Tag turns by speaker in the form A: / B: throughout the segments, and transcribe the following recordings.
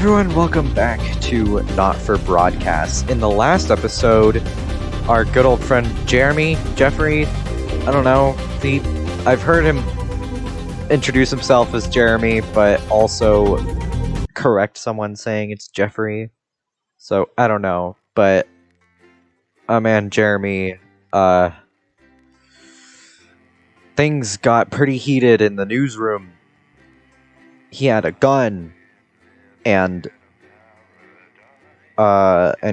A: everyone, welcome back to Not For Broadcast. In the last episode, our good old friend Jeffrey, I don't know, I've heard him introduce himself as Jeremy, but also correct someone saying it's Jeffrey. So, I don't know, but our man Jeremy, things got pretty heated in the newsroom. He had a gun. And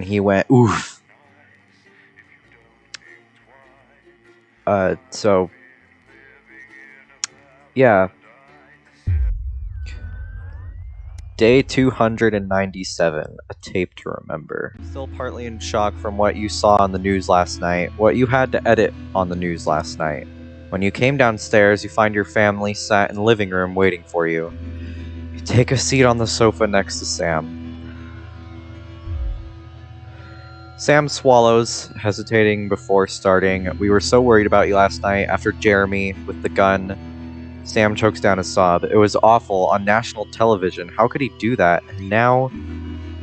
A: he went, oof. So, yeah. Day 297, a tape to remember. Still partly in shock from what you saw on the news last night, what you had to edit on the news last night. When you came downstairs, you find your family sat in the living room waiting for you. You take a seat on the sofa next to Sam. Sam swallows, hesitating before starting. We were so worried about you last night after Jeremy with the gun. Sam chokes down a sob. It was awful, on national television. How could he do that? And now,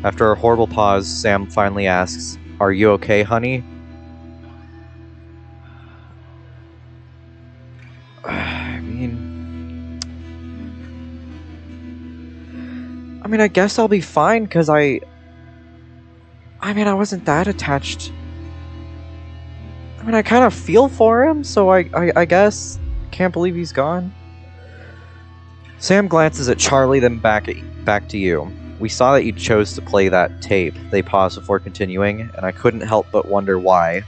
A: after a horrible pause, Sam finally asks, "Are you okay, honey?" I mean, I guess I'll be fine, because I wasn't that attached. I kind of feel for him, so I guess. Can't believe he's gone. Sam glances at Charlie, then back to you. We saw that you chose to play that tape. They paused before continuing, and I couldn't help but wonder why.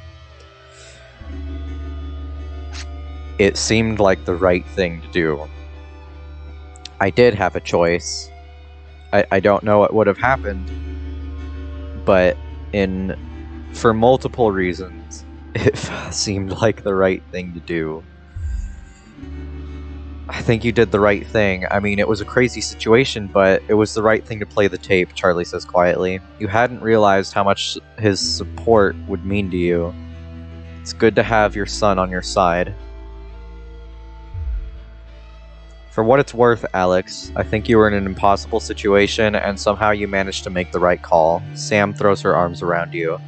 A: It seemed like the right thing to do. I did have a choice. I don't know what would have happened, but for multiple reasons, it seemed like the right thing to do. I think you did the right thing. I mean, it was a crazy situation, but it was the right thing to play the tape, Charlie says quietly. You hadn't realized how much his support would mean to you. It's good to have your son on your side. For what it's worth, Alex, I think you were in an impossible situation, and somehow you managed to make the right call. Sam throws her arms around you.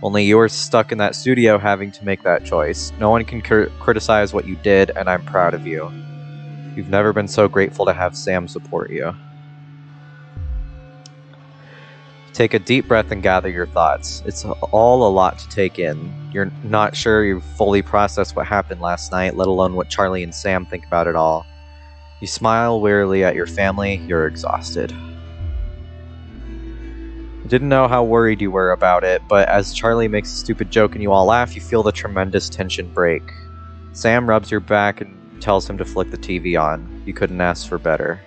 A: Only you were stuck in that studio having to make that choice. No one can criticize what you did, and I'm proud of you. You've never been so grateful to have Sam support you. Take a deep breath and gather your thoughts. It's all a lot to take in. You're not sure you've fully processed what happened last night, let alone what Charlie and Sam think about it all. You smile wearily at your family. You're exhausted. You didn't know how worried you were about it, but as Charlie makes a stupid joke and you all laugh, you feel the tremendous tension break. Sam rubs your back and tells him to flick the TV on. You couldn't ask for better.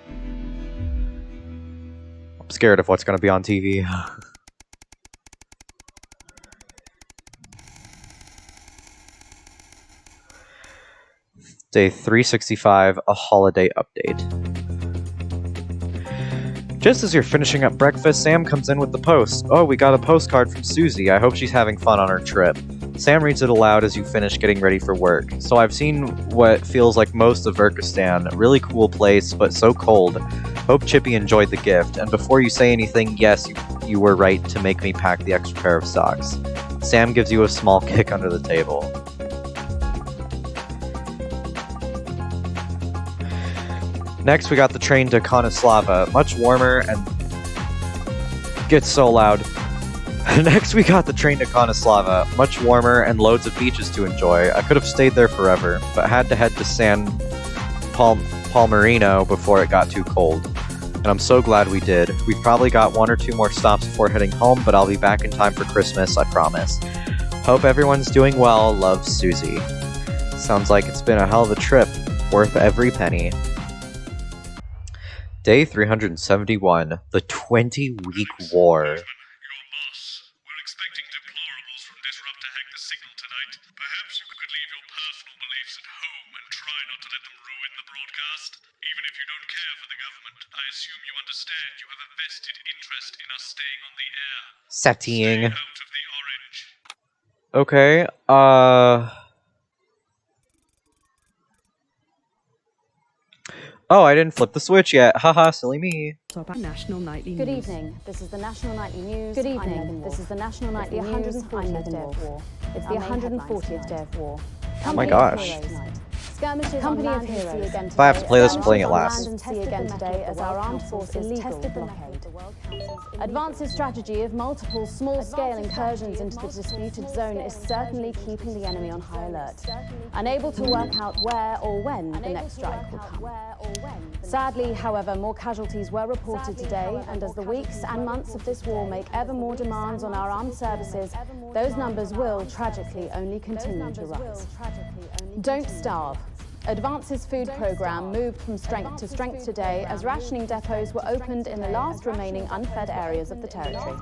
A: I'm scared of what's going to be on TV. Day 365, a holiday update. Just as you're finishing up breakfast, Sam comes in with the post. Oh, we got a postcard from Susie. I hope she's having fun on her trip. Sam reads it aloud as you finish getting ready for work. So I've seen what feels like most of Urkistan. Really cool place, but so cold. Hope Chippy enjoyed the gift. And before you say anything, yes, you were right to make me pack the extra pair of socks. Sam gives you a small kick under the table. Next, we got the train to Konislava. Much warmer and... gets so loud. Next, we got the train to Konislava. Much warmer and loads of beaches to enjoy. I could have stayed there forever, but had to head to San Palmerino before it got too cold. And I'm so glad we did. We've probably got 1 or 2 more stops before heading home, but I'll be back in time for Christmas, I promise. Hope everyone's doing well. Love, Susie. Sounds like it's been a hell of a trip. Worth every penny. Day 371, the 20-week war.
B: Your boss. We're expecting deplorables from Disrupt to hack the signal tonight. Perhaps you could leave your personal beliefs at home and try not to let them ruin the broadcast. Even if you don't care for the government, I assume you understand you have a vested interest in us staying on the air.
A: Setting.
B: Stay out of the orange.
A: Okay, Oh, I didn't flip the switch yet. Haha, silly me.
C: National Nightly
D: Good
C: News.
D: evening. This is the National Nightly News.
E: Good
D: I'm
E: evening.
D: Megan
E: This
D: Wolf.
E: is the National Nightly
D: It's the
E: News.
D: 140th
E: I'm
D: day
E: Megan
D: of
E: Wolf.
D: war.
E: It's
D: Our
E: the
D: main headlines
E: 140th day
D: tonight.
E: of war.
A: Oh my
D: Company of
A: gosh.
D: Heroes tonight. Skirmishes
E: Company
D: on
E: of
D: land and sea
E: Heroes.
D: again
A: If I have to
D: today
A: play this,
D: as
A: I'm playing it
D: on
A: last.
D: land and sea again today as our armed forces tested the blockade. Advance's strategy of multiple small-scale incursions into the disputed zone is certainly keeping the enemy on high alert, unable to work out where or when the next strike will come. Sadly, however, more casualties were reported today, and as the weeks and months of this war make ever more demands on our armed services, those numbers will tragically only continue to rise. Don't starve. Advance's food program moved from strength to strength today as rationing depots were opened in the last remaining unfed areas of the territory.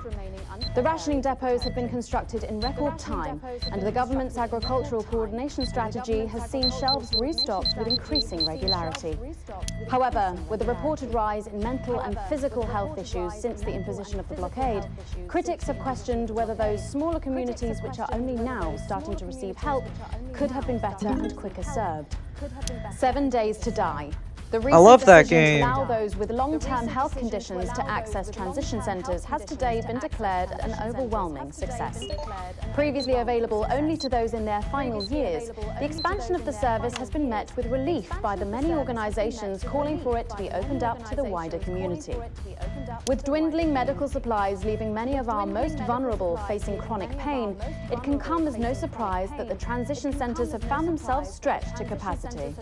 D: The rationing depots have been constructed in record time, and the government's agricultural coordination strategy has seen shelves restocked with increasing regularity. However, with a reported rise in mental and physical health issues since the imposition of the blockade, critics have questioned whether those smaller communities which are only now starting to receive help could have been better and quicker served. 7 days to die. The recent
A: love that
D: decision
A: game.
D: to allow those with long-term health conditions to access transition centres has today been declared an overwhelming success. Previously available only to those in their final years, the expansion of the service has been met with relief by the many organisations calling for it to be opened up to the wider community. With dwindling medical supplies leaving many of our most vulnerable facing chronic pain, it can come as no surprise that the transition centres have found themselves stretched to capacity.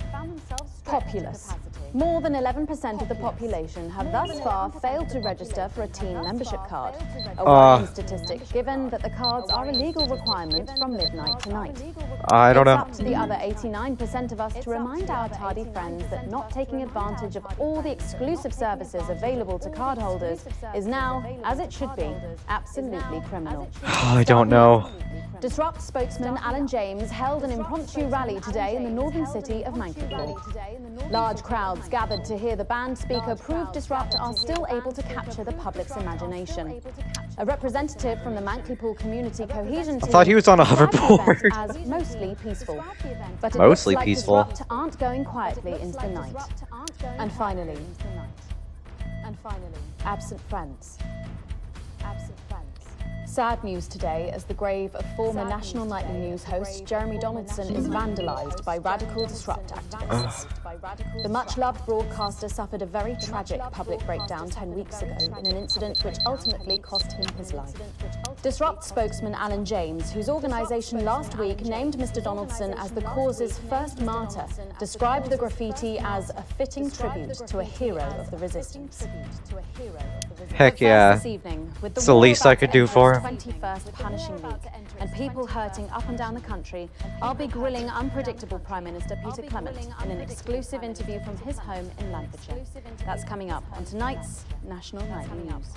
D: Populace. More than 11% of the population have thus far failed to register for a teen membership card, a worrying statistic given that the cards are a legal requirement from midnight tonight.
A: I don't
D: It's
A: know.
D: up to the other 89% of us to remind our tardy friends that not taking advantage of all the exclusive services available to cardholders is now, as it should be, absolutely criminal.
A: I don't know.
D: Disrupt spokesman Alan James held an impromptu rally today in the northern city of Mankipour. Large crowds gathered to hear the band speaker prove Disrupt are still able to capture the public's imagination. A representative from the Mankipour Community Cohesion Team
A: thought he was on a
D: described the
A: hoverboard.
D: event as mostly peaceful. But it
A: Mostly
D: looks like
A: peaceful.
D: Disrupt aren't going quietly into the night. And finally, absent friends. Sad news today as the grave of former National Nightly News host Jeremy Donaldson is vandalised by radical Disrupt activists. The much-loved broadcaster suffered a very tragic public breakdown 10 weeks ago in an incident which ultimately cost him his life. Disrupt spokesman Alan James, whose organisation last week named Mr Donaldson as the cause's first martyr, described the graffiti as a fitting tribute to a hero of the resistance.
A: Heck yeah.
D: This evening, with the
A: It's the
D: war
A: least I
D: about to
A: could do
D: enter
A: for
D: its
A: him.
D: 21st punishing week, and people hurting up and down the country, I'll be grilling unpredictable Prime Minister Peter Clement in an exclusive interview from his home in Lancashire. That's coming up on tonight's National Nightly News.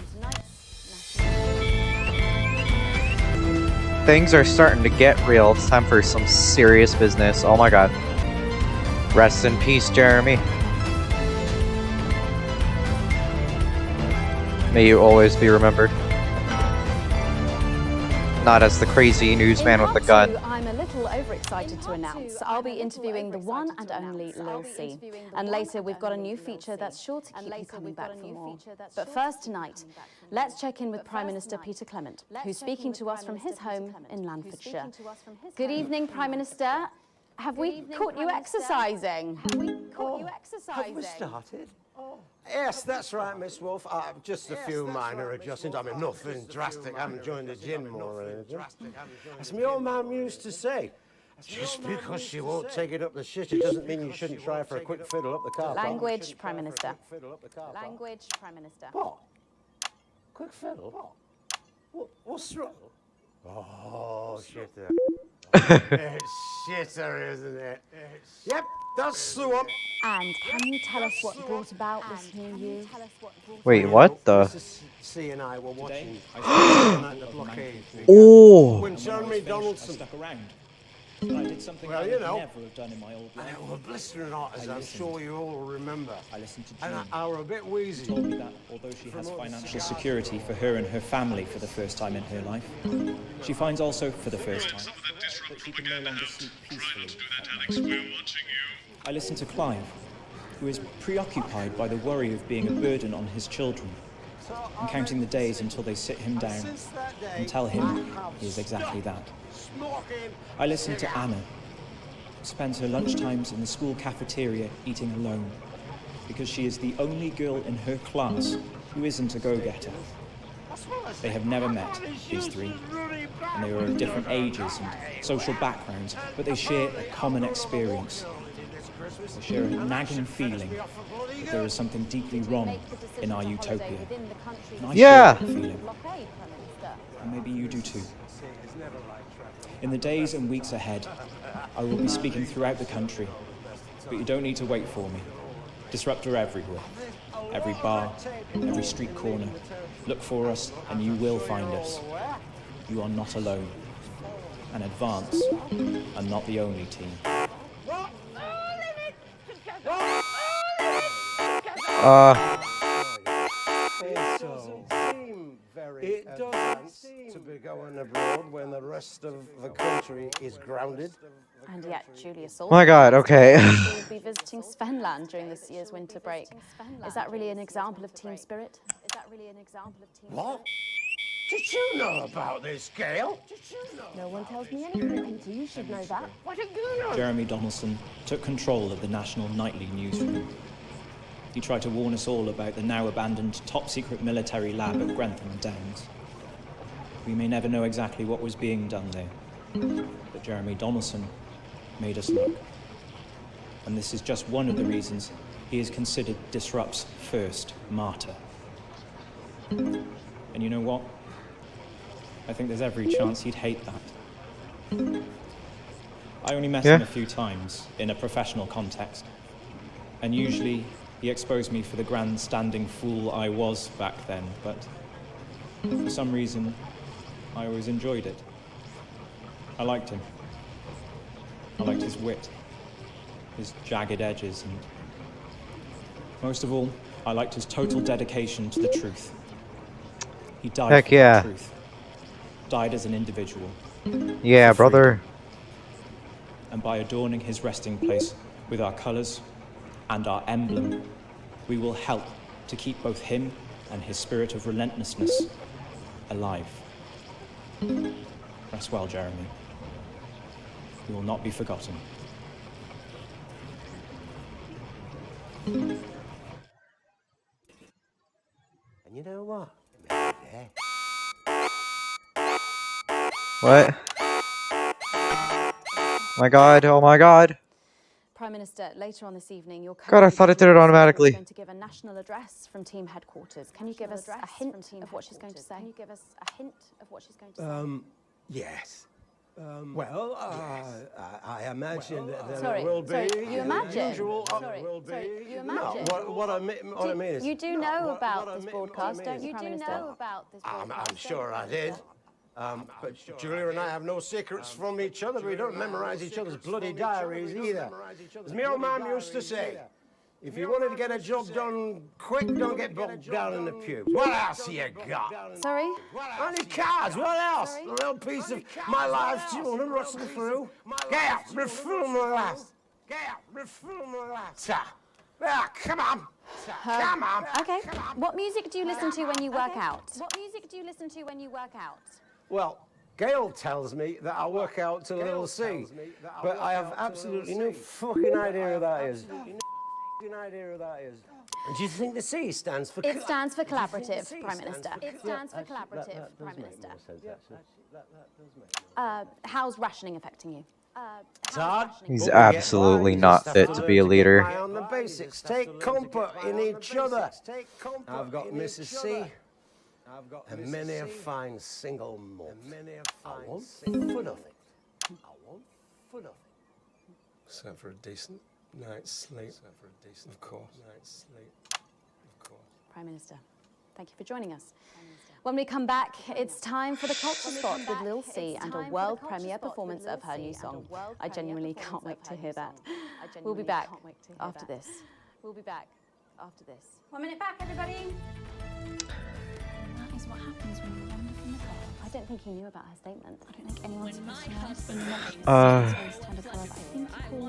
A: Things are starting to get real. It's time for some serious business. Oh my god. Rest in peace, Jeremy. May you always be remembered. Not as the crazy newsman with the gun.
D: I'm a little overexcited to announce I'll be interviewing the one and only Lil C. And later we've got a new feature that's sure to keep you coming back for more. But first tonight, let's check in with Prime Minister Peter Clement, who's speaking to us from his home in Lanfordshire. Good evening, Prime Minister. Have we caught you exercising?
F: Have we started? Yes, that's right, Miss Wolf. Just a few minor adjustments. I mean, nothing drastic. I haven't joined the gym or anything. As my old mum used to say, just because she won't take it up the shit, it doesn't mean you shouldn't try for a quick fiddle up the car park.
D: Language, Prime Minister. Language, Prime Minister.
F: What? Quick fiddle? What's wrong? Oh, shitter. It's shitter, isn't it? Yep, that's the one.
D: And can you tell us what brought about this new year?
A: Wait, what the?
F: Mrs. C and I were watching the blockade.
A: Oh!
F: When Jeremy Donaldson.
G: Stuck around. But I did something
F: Well,
G: I
F: you
G: would
F: know.
G: never have done in my old
F: And
G: life.
F: it was blistering hot, as I'm sure you all remember.
G: I listened to
F: And
G: June.
F: I were a bit wheezy.
G: Told me that although she has financial security for her and her family for the first time in her life, she finds also for the first time
B: Some of that disrupt
G: that she can no
B: propaganda
G: longer
B: out.
G: sleep
B: Try
G: peacefully
B: not to do
G: at
B: that, Alex.
G: night.
B: We're watching you.
G: I listened to Clive, who is preoccupied by the worry of being a burden on his children and counting the days until they sit him down and tell him he is exactly that. I listen to Anna, who spends her lunchtimes in the school cafeteria eating alone because she is the only girl in her class who isn't a go-getter. They have never met, these three, and they are of different ages and social backgrounds, but they share a common experience. They share a nagging feeling that there is something deeply wrong in our utopia. And I share that feeling. And maybe you do too. In the days and weeks ahead, I will be speaking throughout the country, but you don't need to wait for me. Disruptor everywhere. Every bar, every street corner. Look for us and you will find us. You are not alone. And Advance are not the only team.
F: It doesn't seem to be going abroad when the rest of the country is grounded.
D: And yet, Julia Salter.
A: My God, okay.
D: will be visiting Svenland during this year's winter break. Is that really an example of team spirit?
F: What? Did you know about this, Gail?
D: No one tells me anything, Peter. You should know that.
F: What did you know?
G: Jeremy Donaldson took control of the national nightly newsroom. He tried to warn us all about the now abandoned top-secret military lab at Grantham Downs. We may never know exactly what was being done there, but Jeremy Donaldson made us look. And this is just one of the reasons he is considered Disrupt's first martyr. And you know what? I think there's every chance he'd hate that. I only met him a few times in a professional context, and usually he exposed me for the grandstanding fool I was back then, but for some reason, I always enjoyed it. I liked him. I liked his wit, his jagged edges, and most of all, I liked his total dedication to the truth. He died for the truth. Died as an individual.
A: Yeah, brother.
G: And by adorning his resting place with our colours and our emblem, we will help to keep both him and his spirit of relentlessness alive. Rest well, Jeremy. You will not be forgotten.
F: And you know what?
A: What? My God, oh my God.
D: Prime Minister, later on this evening, your
A: God, I thought it did it automatically.
D: is going to give a national address from team headquarters. Can you give us a hint of what she's going to say? Can you give us a hint of what she's going to say?
F: Yes. I imagine that there
D: Sorry,
F: will be
D: you imagine?
F: usual.
D: Sorry, you imagine?
F: No, what I mean is.
D: You do know about this broadcast, don't you,
F: Prime
D: Prime Minister? About this
F: I'm sure I did. But Julia and I have no secrets from each other. We don't memorize each other's bloody diaries either. As my old man used to say, if you wanted to get a job done quick, don't get bogged down in the pubes. What else you got?
D: Sorry?
F: Only cards, what else? A little piece of my life do you want to rustle through? Get out, reform the last. Get out, reform the last. Come on. Come on.
D: Okay. What music do you listen to when you work out? What music do you listen to when you work out?
F: Well, Gail tells me that I work out to Little C, but I have absolutely no fucking idea who that is. And do you think the C stands for?
D: It stands for collaborative, Prime Minister. It stands for collaborative, Prime Minister. How's rationing affecting you?
F: Todd?
A: He's absolutely not fit to be a leader.
F: On the basics, take comfort in each other. I've got Mrs. C. And many a fine single month. I want foot of it.
C: So for a decent night's sleep. Of course.
D: Prime Minister, thank you for joining us. When we come back, it's time for the Culture Spot with Lil C and a world premiere performance of her new song. I genuinely can't wait to hear that. We'll be back after this. 1 minute back, everybody. That is what happens when you wander from the goal. I don't think he knew about her statement.
E: I don't think anyone's supposed to know. It's been mentioned
A: Uh.
E: since turned a club. I think you call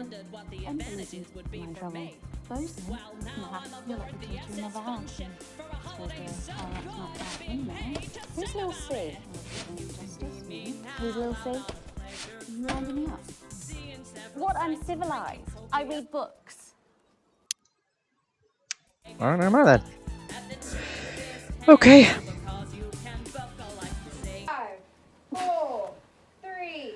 E: Emily in trouble. Bosun? Perhaps you're lucky to into another house. I suppose the higher up's not that in there. Who's Lil C? Justice, me.
D: Who's Lil C?
E: You rounding me up?
D: What uncivilized? I read books.
A: I don't know that. Okay.
H: 5, 4, 3.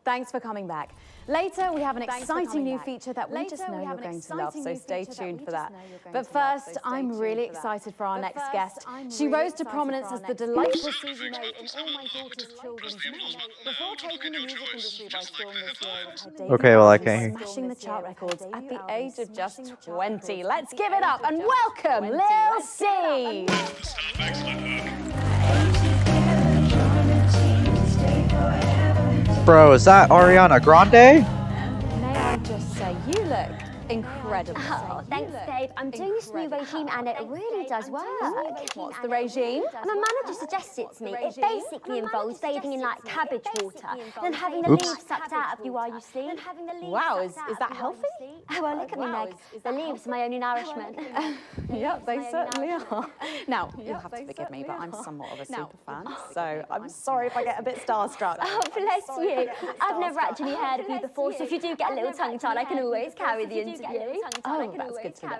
D: Thanks for coming back. Later, we have an exciting new feature that we just know you're going to love, so stay tuned for that. But first, I'm really excited for our next guest. She rose to prominence as the delightful Susie May in All My Daughter's Children's Men, before taking the music industry by storm this year with her debut
A: Okay, well, I
D: album
A: can't hear.
D: smashing the chart records at the age of just 20. Let's give it up and welcome Lil C!
A: Bro, is that Ariana Grande?
D: May I just say, you look incredible.
I: Oh, thanks, babe. I'm doing this new regime and it really does work.
D: What's the regime?
I: My manager suggested it to me. It basically involves bathing in like cabbage water, then having the
A: Oops.
I: leaves sucked out of you while you sleep.
D: Wow, is that healthy?
I: Oh, well, look at me, Meg. The leaves are my only nourishment.
D: Yep, they certainly are. Now, you'll have to forgive me, but I'm somewhat of a super fan, so I'm sorry if I get a bit starstruck.
I: Oh, bless you. I've never actually heard of you before, so if you do get a little tongue-tied, I can always carry the interview.
D: Oh, that's good to know.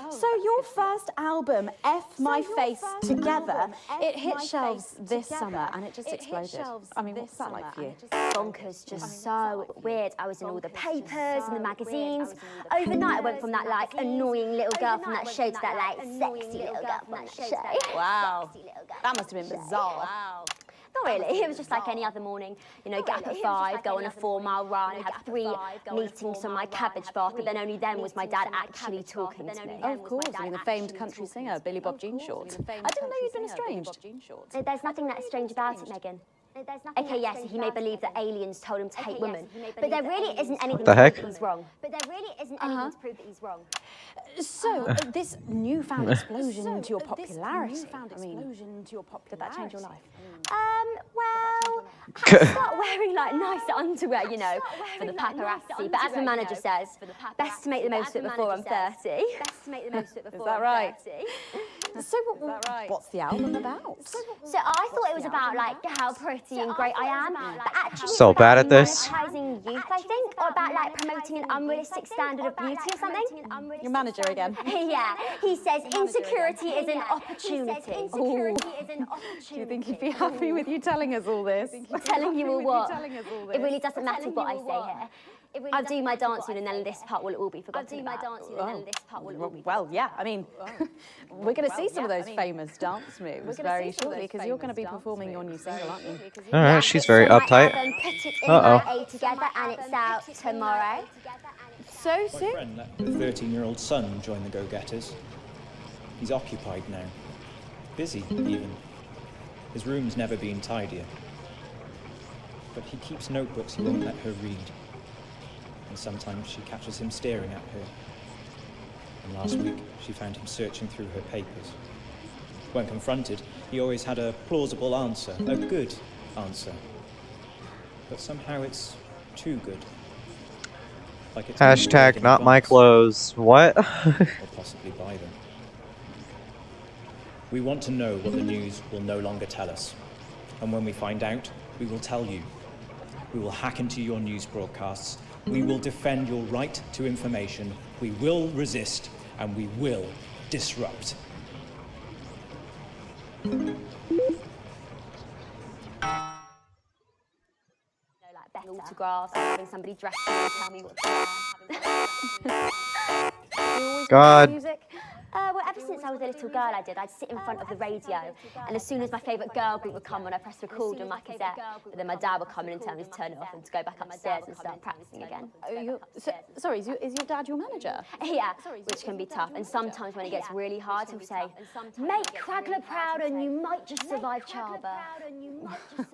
D: So your first album, F My Face Together, it hit shelves this summer and it just exploded. I mean, what's that like for you?
I: Bonkers, just so weird. I was in all the papers and the magazines. Overnight, I went from that like annoying little girl from that show to that like sexy little girl from that show.
D: Wow, that must have been bizarre.
I: Wow. Not really, it was just like any other morning. You know, get up at 5, go on a 4-mile run, have 3 meetings on my cabbage bath, but then only then was my dad actually talking to me.
D: Oh, of course, I mean, the famed country singer, Billy Bob Jean Short. I didn't know you'd been estranged.
I: There's nothing that strange about it, Megan. Okay, yes, he may believe that aliens told him to hate women, but there really isn't anything
A: the
I: to
A: heck?
I: prove that he's wrong. But there really isn't anything to prove that he's wrong.
D: So, this newfound explosion into your popularity, I mean, did that change your life?
I: Well, I had to start wearing like nice underwear, you know, for the paparazzi. But as my manager says, best to make the most of it before I'm 30. Best to make the most of it before I'm 30.
D: So, what's the album about?
I: So I thought it was about like how pretty and great I am, but actually
A: So
I: it's
A: bad
I: about
A: at this.
I: monetizing youth, I think, or about like promoting an unrealistic standard of beauty or something.
D: Your manager again.
I: Yeah, he says insecurity is an opportunity.
D: Insecurity is an opportunity. Do you think he'd be happy with you telling us all this?
I: Telling you all what? It really doesn't matter what I say here. I'll do my dancing and then this part will all be forgotten about.
D: Well, yeah, I mean, we're going to see some of those famous dance moves very shortly because you're going to be performing your new single, aren't you?
A: Alright, she's very uptight.
I: Put it in
A: Uh-oh.
I: my A together and it's out tomorrow.
D: So
G: My
D: soon?
G: friend let her 13-year-old son join the Go-Getters. He's occupied now. Busy, even. His room's never been tidier. But he keeps notebooks he won't let her read. And sometimes she catches him staring at her. And last week, she found him searching through her papers. When confronted, he always had a plausible answer, a good answer. But somehow it's too good. Like it's been
A: Hashtag
G: prepared in
A: not my
G: advance.
A: clothes. What?
G: Or possibly buy them. We want to know what the news will no longer tell us. And when we find out, we will tell you. We will hack into your news broadcasts. We will defend your right to information. We will resist, and we will disrupt.
I: Like autographs, or having somebody dress me and tell me what to wear.
A: God.
D: Music?
I: Well, ever since I was a little girl, I'd sit in front of the radio, and as soon as my favourite girl group would come on, I'd press record on my cassette, but then my dad would come in and tell me to turn it off and to go back upstairs and start practicing again.
D: Sorry, is your dad your manager?
I: Yeah, which can be tough, and sometimes when it gets really hard, he'll say, make Cragler proud and you might just survive childbirth.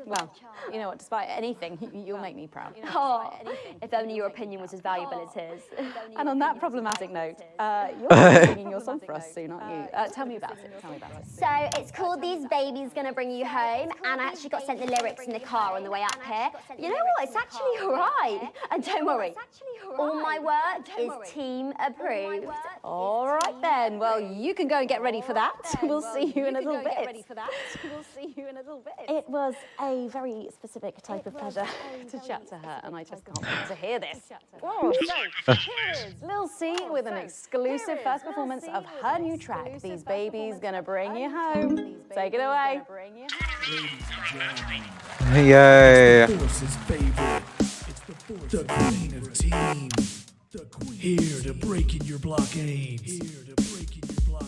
D: Well, you know what, despite anything, you'll make me proud.
I: Oh, if only your opinion was as valuable as his.
D: And on that problematic note, you're singing your song for us soon, aren't you? Tell me about it. Tell me about it.
I: So it's called These Babies Gonna Bring You Home, and I actually got sent the lyrics in the car on the way up here. You know what? It's actually all right. And don't worry, all my work is team approved.
D: All right then. Well, you can go and get ready for that. We'll see you in a little bit. It was a very specific type of pleasure to chat to her, and I just can't wait to hear this. Oh, so here is Lil C with an exclusive first performance of her new track, These Babies Gonna Bring You Home. Take it away.
A: Yay.
J: Force's favorite. It's the queen of teams. Here to break in your blockades.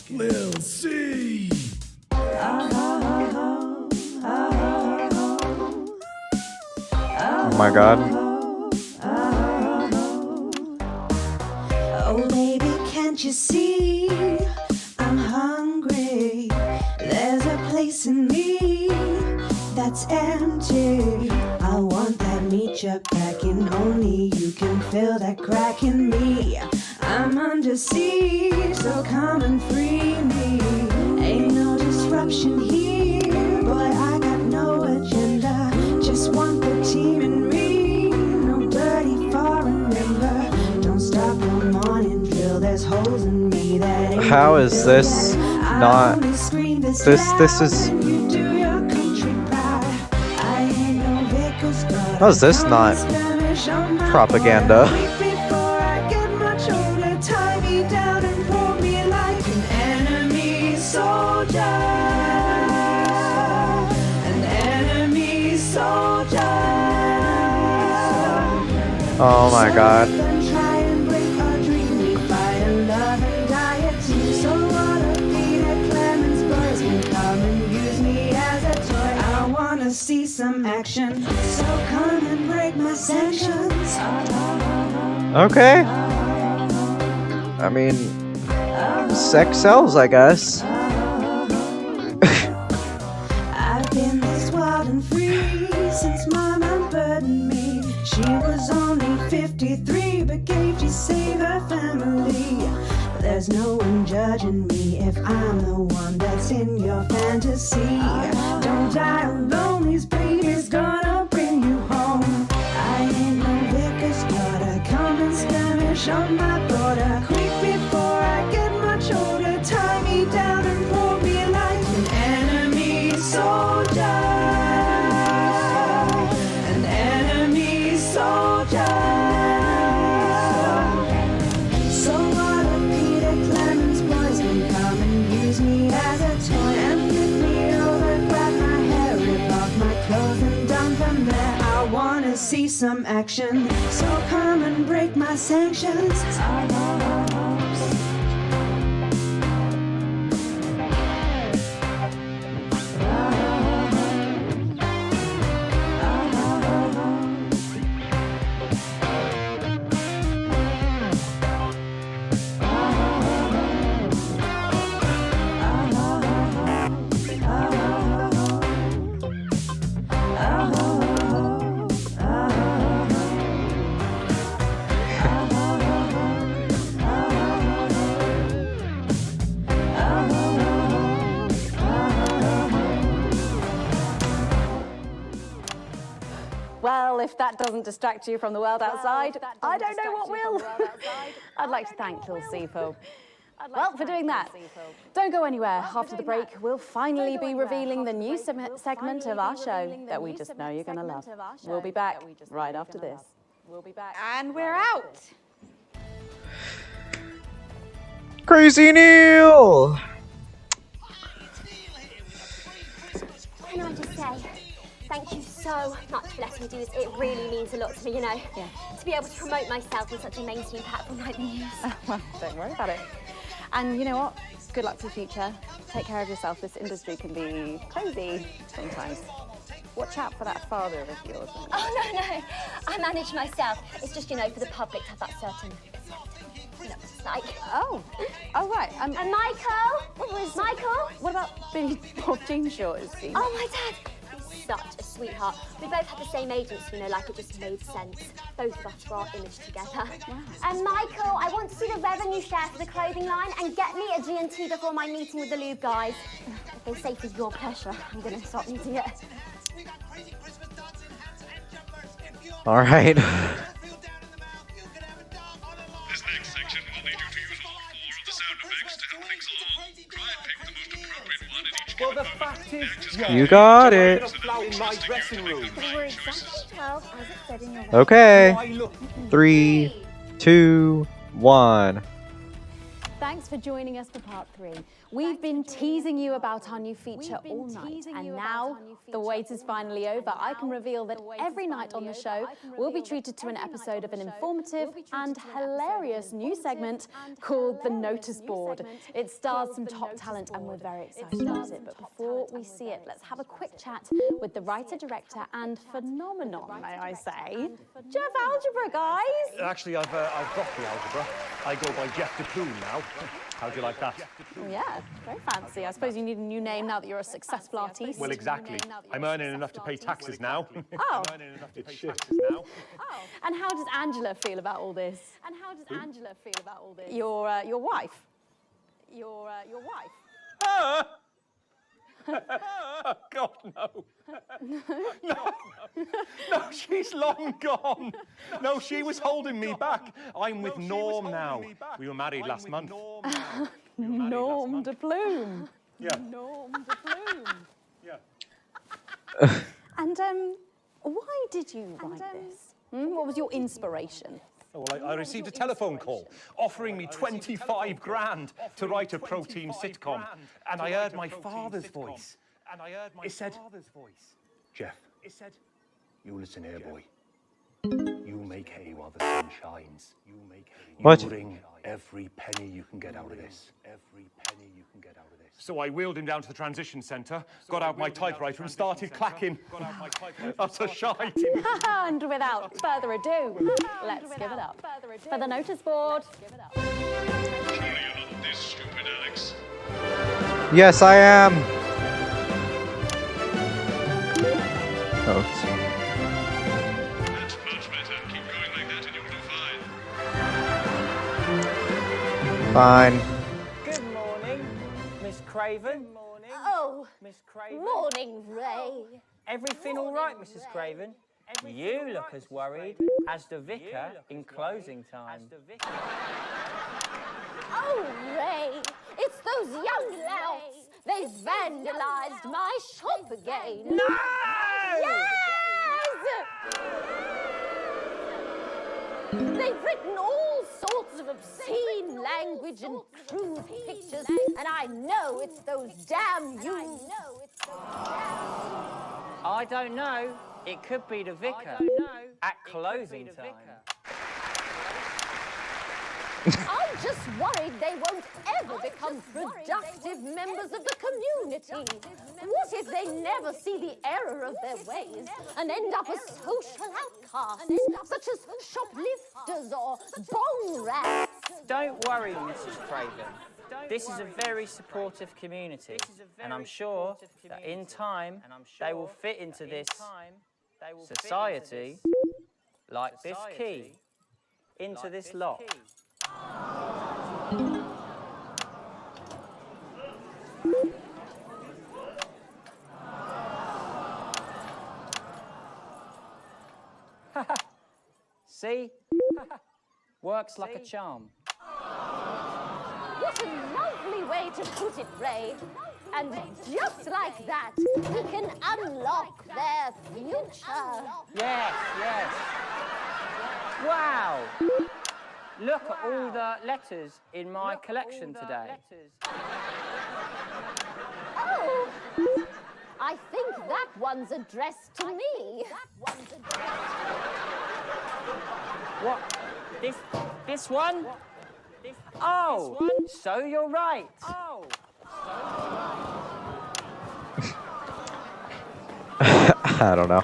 J: Lil C.
A: Oh my god.
K: Oh baby, can't you see I'm hungry? There's a place in me that's empty. I want that meat you're packing. Only you can fill that crack in me. I'm under siege, so come and free me. Ain't no disruption here, boy, I got no agenda. Just want the team and me. No dirty foreign member. Don't stop no morning drill. There's holes in me that ain't.
A: How is this not? This is. How is this not propaganda? Oh my god.
K: See some action, so come and break my sanctions.
A: Okay. I mean, sex sells, I guess.
K: I've been this wild and free since mama burdened me. She was only 53, but gave to save her family. But there's no one judging me if I'm the one that's in your fantasy. Don't die alone, these babies gonna bring you home. I ain't no vicar's daughter, come and skirmish on my border. Quick before I get much older, tie me down and pull me like an enemy soldier. An enemy soldier. So what if Peter Clemens boys can come and use me as a toy and flip me over, grab my hair, rip off my clothes and dump them there. I wanna see some action, so come and break my sanctions.
D: Well, if that doesn't distract you from the world outside, I don't know what will. I'd like to thank Lil C for doing that. Don't go anywhere. After the break, we'll finally be revealing the new segment of our show that we just know you're going to love. We'll be back right after this.
E: And we're out.
A: Crazy Neil!
I: Can I just say, thank you so much for letting me do this. It really means a lot to me, you know.
D: Yeah.
I: To be able to promote myself on such a mainstream platform like the news.
D: Well, don't worry about it. And you know what? Good luck for the future. Take care of yourself. This industry can be crazy sometimes. Watch out for that father of yours.
I: Oh, no. I manage myself. It's just, you know, for the public to have that certain... You know, like...
D: Oh, right.
I: And Michael?
D: What was...
I: Michael?
D: What about Billy Bob Jean shorts?
I: Oh, my dad. such a sweetheart. We both had the same agents, you know, like it just made sense. Both of us for our image together. And Michael, I want to see the revenue share for the clothing line and get me a G&T before my meeting with the lube guys. If they say for your pleasure, I'm going to stop needing it.
A: All right.
B: This next section will need you to use all 4 of the sound effects to help things along. Try and pick the most appropriate one in each
L: Well,
B: given
L: the
B: moment.
L: fact is,
A: You got it.
L: in my dressing room.
I: They were exactly 12, as it said in your
A: Okay.
L: Why, look,
A: 3, 2, 1.
D: Thanks for joining us for part 3. We've been teasing you about our new feature all night, and now the wait is finally over. I can reveal that every night on the show, we'll be treated to an episode of an informative and hilarious new segment called The Notice Board. It stars some top talent, and we're very excited about it. But before we see it, let's have a quick chat with the writer, director, and phenomenon, may I say, Jeff Algebra, guys.
L: Actually, I've dropped the algebra. I go by Jeff DePlume now. How do you like that?
D: Oh, yeah, very fancy. I suppose you need a new name now that you're a successful artiste.
L: Well, exactly. I'm earning enough to pay taxes now.
D: Oh.
L: It's shit.
D: And how does Angela feel about all this? Your wife. Your wife.
L: God, no. No, she's long gone. No, she was holding me back. I'm with Norm now. We were married last month.
D: Norm de Plume.
L: Yeah.
D: Norm de Plume.
L: Yeah.
D: And why did you write this? What was your inspiration?
L: Oh, well, I received a telephone call offering me 25 grand to write a pro-team sitcom. And I heard my father's voice. It said, Jeff, you listen here, boy. You make hay while the sun shines. You
A: What?
L: bring every penny you can get out of this. So I wheeled him down to the transition centre, got out my typewriter and started clacking. Utter shite.
D: And without further ado, let's give it up for the notice board.
B: Surely you're not this stupid, Alex.
A: Yes, I am. Oh.
B: That's much better. Keep going like that and you'll do fine.
A: Fine.
M: Good morning, Miss Craven.
I: Oh,
M: Miss Craven.
I: morning, Ray.
M: Everything all right, Mrs. Craven? You look as worried as the vicar in closing time.
I: Oh, Ray, it's those young louts. They've vandalized my shop again.
M: No!
I: Yes! They've written all sorts of obscene language and crude pictures, and I know it's those damn you.
M: I don't know. It could be the vicar at closing time.
I: I'm just worried they won't ever become productive members of the community. What if they never see the error of their ways and end up as social outcasts, such as shoplifters or bong rats?
M: Don't worry, Mrs. Craven. This is a very supportive community, and I'm sure that in time they will fit into this society like this key into this lock. See? Works like a charm.
I: What a lovely way to put it, Ray. And just like that, we can unlock their future.
M: Yes, yes. Wow! Look at all the letters in my collection today.
I: Oh, I think that one's addressed to me.
M: What? This one? Oh, so you're right.
A: I don't know.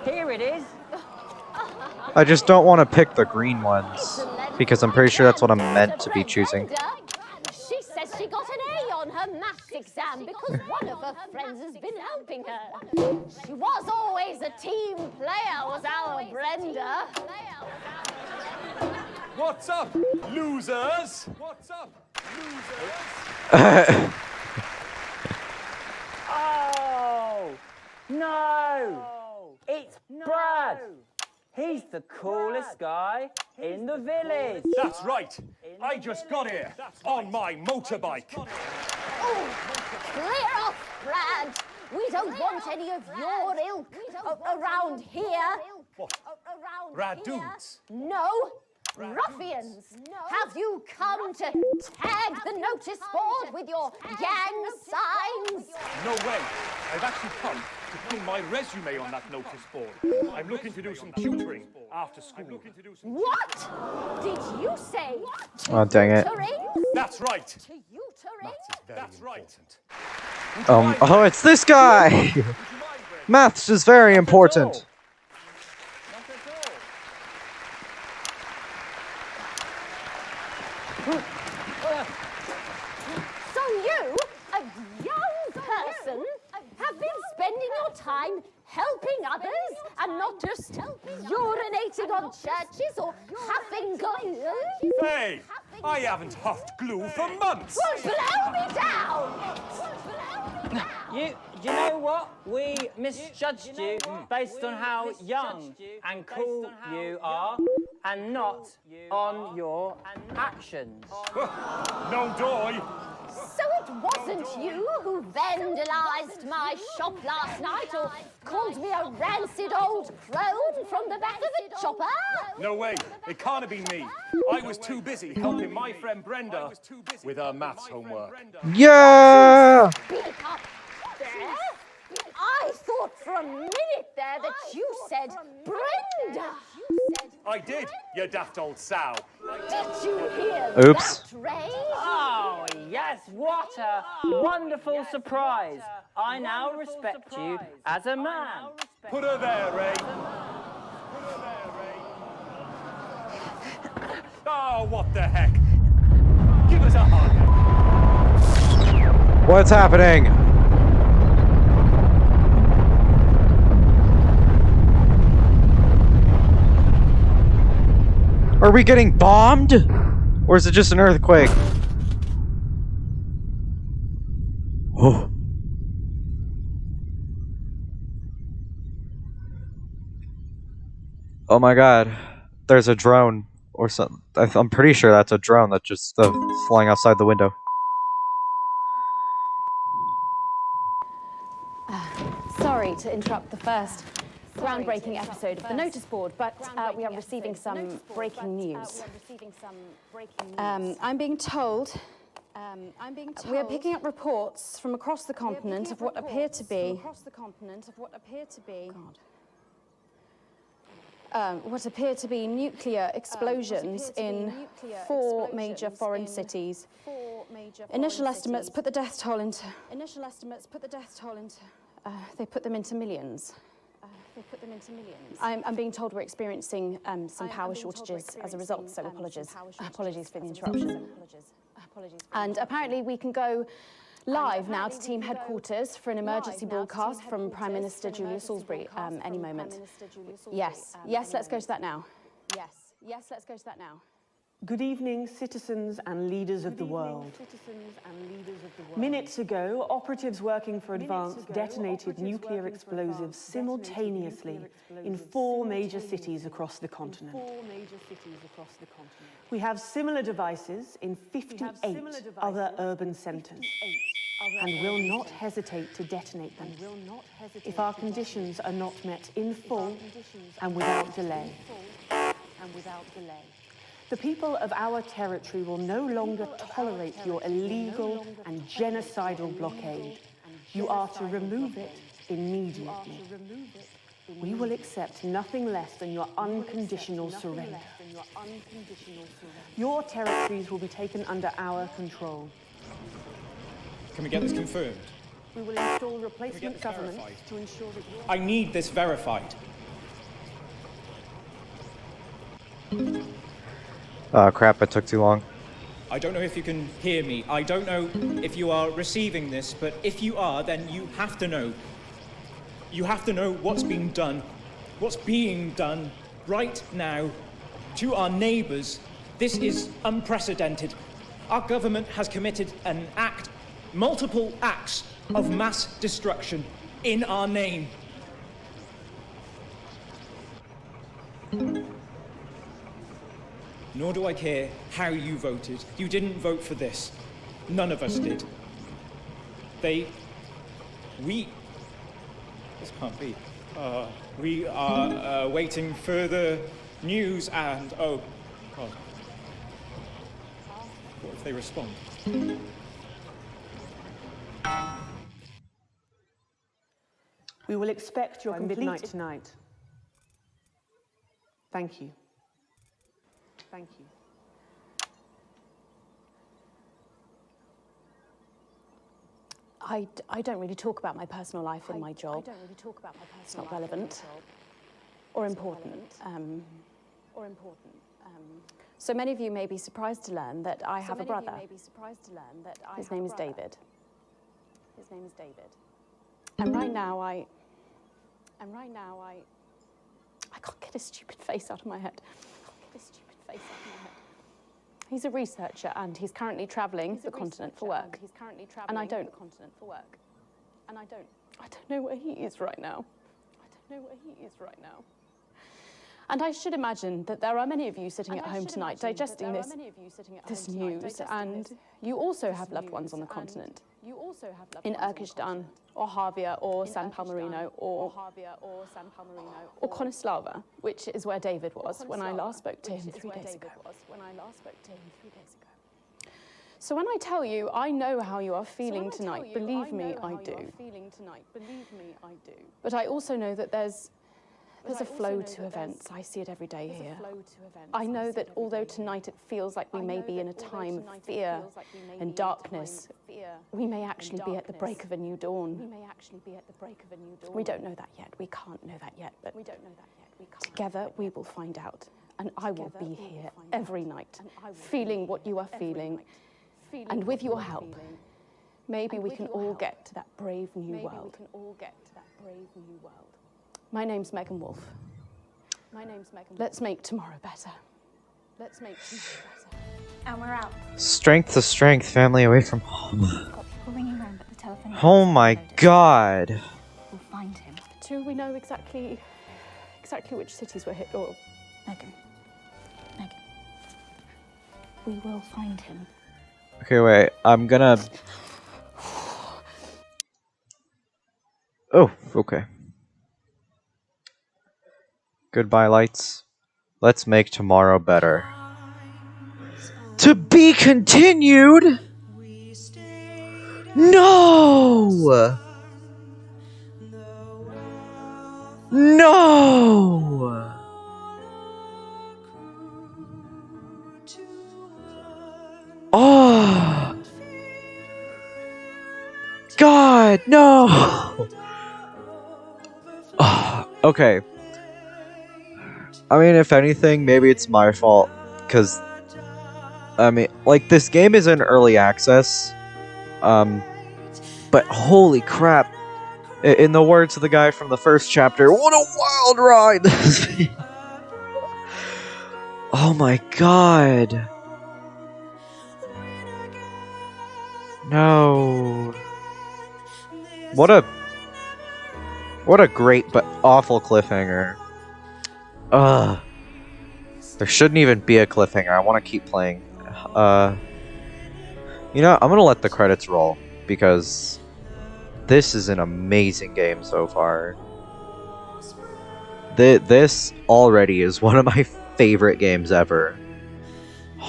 M: Here it is.
A: I just don't want to pick the green ones because I'm pretty sure that's what I'm meant to be choosing.
I: She says she got an A on
N: on her maths exam because one of her friends has been helping her. She was always a team player, was our Brenda.
L: What's up, losers? What's up, losers?
M: Oh, no! It's Brad! He's the coolest guy in the village.
L: That's right. I just got here on my motorbike.
N: Oh, clear off, Brad. We don't want any of your ilk around here.
L: What?
N: Around
L: Rad
N: here.
L: dudes?
N: No. Ruffians, have you come to tag the notice board with your gang signs?
L: No way. I've actually come to pin my resume on that notice board. I'm looking to do some tutoring after school.
N: What? Did you say?
A: Oh, dang it.
L: That's right.
N: Tutoring?
L: That's right.
A: Oh, it's this guy! Maths is very important.
N: So you, a young person, have been spending your time helping others and not just urinating on churches or huffing glue?
L: Hey, I haven't huffed glue for months.
N: Well, blow me down!
M: You know what? We misjudged you based on how young and cool you are and not on your actions.
L: No doy.
N: So it wasn't you who vandalized my shop last night or called me a rancid old crone from the back of a chopper?
L: No way. It can't have been me. I was too busy helping my friend Brenda with her maths homework.
A: Yeah!
N: Speak up there. I thought for a minute there that you said Brenda.
L: I did, you daft old sow.
N: Did you hear
A: Oops.
N: that, Ray?
M: Oh, yes, what a wonderful surprise. I now respect you as a man.
L: Put her there, Ray. Oh, what the heck? Give us a hug.
A: What's happening? Are we getting bombed? Or is it just an earthquake? Oh. Oh my god. There's a drone or something. I'm pretty sure that's a drone that's just flying outside the window.
D: Sorry to interrupt the first groundbreaking episode of the notice board, but we are receiving some breaking news. I'm being told we are picking up reports from across the continent of what appear to be nuclear explosions in 4 major foreign cities. Initial estimates put the death toll into. They put them into millions. I'm being told we're experiencing some power shortages as a result, so apologies for the interruption. And apparently we can go live now to team headquarters for an emergency broadcast from Prime Minister Julia Salisbury any moment. Yes, let's go to that now.
O: Good evening, citizens and leaders of the world. Minutes ago, operatives working for Advance detonated nuclear explosives simultaneously in 4 major cities across the continent. We have similar devices in 58 other urban centres and will not hesitate to detonate them if our conditions are not met in full and without delay. The people of our territory will no longer tolerate your illegal and genocidal blockade. You are to remove it immediately. We will accept nothing less than your unconditional surrender. Your territories will be taken under our control.
G: Can we get this confirmed?
O: We will install replacement government to ensure that you...
G: I need this verified.
A: Oh crap, it took too long.
G: I don't know if you can hear me. I don't know if you are receiving this, but if you are, then you have to know. You have to know what's being done right now to our neighbors. This is unprecedented. Our government has committed multiple acts of mass destruction in our name. Nor do I care how you voted. You didn't vote for this. None of us did. This can't be. We are waiting further news and, oh, God. What if they respond?
O: We will expect your midnight tonight. Thank you. Thank you.
D: I don't really talk about my personal life in my job. It's not relevant or important. So many of you may be surprised to learn that I have a brother. His name is David. And right now I can't get his stupid face out of my head. He's a researcher and he's currently traveling the continent for work. And I don't know where he is right now. And I should imagine that there are many of you sitting at home tonight digesting this news, and you also have loved ones on the continent. In Urkistan, or Havia, or San Palmerino, or Konislava, which is where David was when I last spoke to him 3 days ago. So when I tell you, I know how you are feeling tonight, believe me, I do. But I also know that there's a flow to events. I see it every day here. I know that although tonight it feels like we may be in a time of fear and darkness, we may actually be at the break of a new dawn. We don't know that yet. We can't know that yet. But together we will find out. And I will be here every night, feeling what you are feeling. And with your help, maybe we can all get to that brave new world. My name's Megan Wolf. Let's make tomorrow better.
H: And we're out.
A: Strength to strength, family away from home.
H: Got people ringing around, but the telephone.
A: Oh my god.
H: We'll find him.
D: Do we know exactly which cities were hit, or?
H: Megan. We will find him.
A: Okay, wait. I'm gonna... Oh, okay. Goodbye, lights. Let's make tomorrow better. To be continued? No! No! Oh! God, no! Oh, okay. I mean, if anything, maybe it's my fault, because, I mean, like, this game is in early access, but holy crap, in the words of the guy from the first chapter, what a wild ride this is! Oh my god. No. What a great but awful cliffhanger. Ugh. There shouldn't even be a cliffhanger. I want to keep playing. You know, I'm gonna let the credits roll, because this is an amazing game so far. This already is one of my favorite games ever.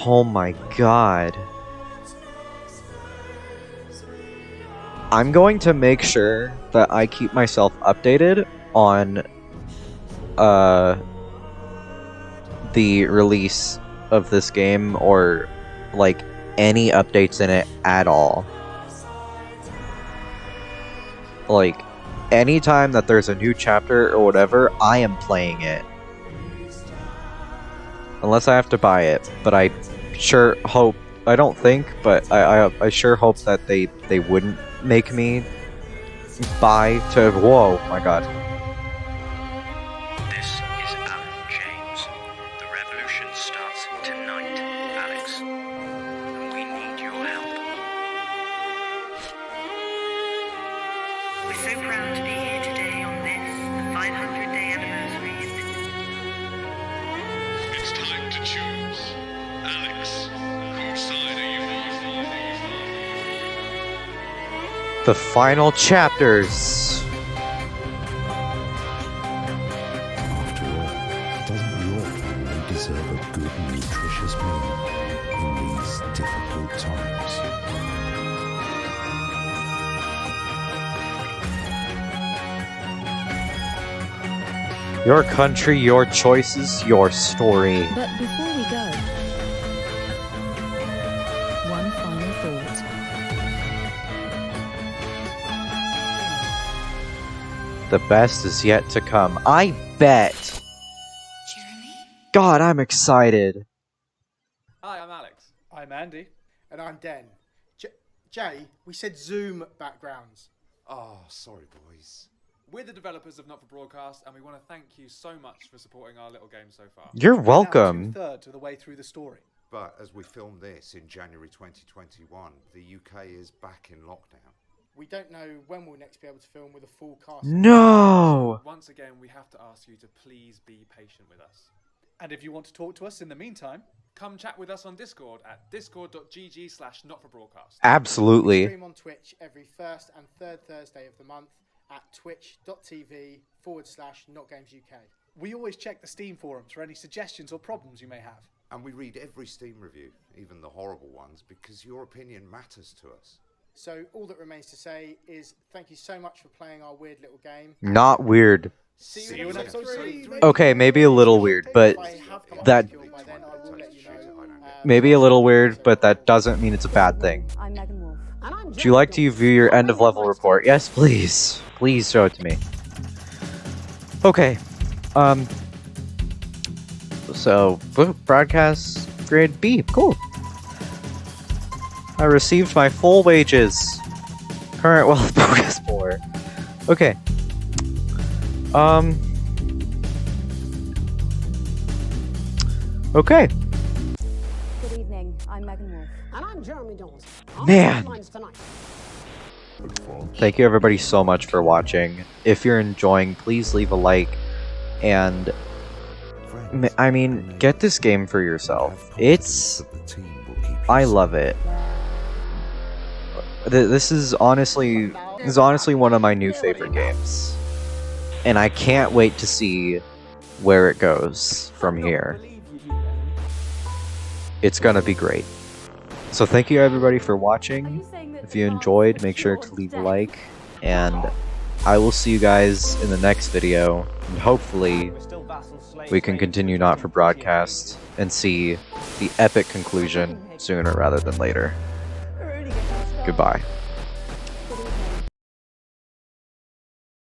A: Oh my god. I'm going to make sure that I keep myself updated on the release of this game, or like any updates in it at all. Like, anytime that there's a new chapter or whatever, I am playing it. Unless I have to buy it, but I sure hope I don't think, but I sure hope that they wouldn't make me buy to. Whoa, my God.
P: This is Alan James. The revolution starts tonight, Alex. And we need your help.
Q: We're so proud to be here today on this, the 500-day anniversary of the...
B: It's time to choose. Alex, whose side are you on?
A: The final chapters.
J: After all, doesn't your family deserve a good, nutritious meal in these difficult times?
A: Your country, your choices, your story.
R: But before we go, one final thought.
A: The best is yet to come. I bet. God, I'm excited.
S: Hi, I'm Alex.
T: I'm Andy. And I'm Den. Jay, we said Zoom backgrounds.
S: Oh, sorry, boys. We're the developers of Not for Broadcast, and we want to thank you so much for supporting our little game so far.
A: You're welcome.
T: We're now 2/3 of the way through the story.
U: But as we film this in January 2021, the UK is back in lockdown.
T: We don't know when we'll next be able to film with a full cast.
A: No!
S: Once again, we have to ask you to please be patient with us.
T: And if you want to talk to us in the meantime,
S: come chat with us on Discord at discord.gg/notforbroadcast.
A: Absolutely.
T: We stream on Twitch every first and third Thursday of the month at twitch.tv/NotGamesUK. We always check the Steam forums for any suggestions or problems you may have.
U: And we read every Steam review, even the horrible ones, because your opinion matters to us.
T: So all that remains to say is thank you so much for playing our weird little game.
A: Not weird.
T: See you in episode 3.
A: Okay, maybe a little weird, but that... Maybe a little weird, but that doesn't mean it's a bad thing.
D: I'm Megan Wolf.
A: Would you like to view your end of level report? Yes, please. Please show it to me. Okay. So, broadcast grade B. Cool. I received my full wages. Current wealth bonus 4. Okay. Okay.
D: Good evening. I'm Megan Wolf.
N: And I'm Jeremy Dawes.
A: Man. Thank you everybody so much for watching. If you're enjoying, please leave a like. And, I mean, get this game for yourself. I love it. This is honestly one of my new favorite games. And I can't wait to see where it goes from here. It's gonna be great. So thank you everybody for watching. If you enjoyed, make sure to leave a like. And I will see you guys in the next video. And hopefully we can continue Not for Broadcast and see the epic conclusion sooner rather than later. Goodbye.
D: Good evening.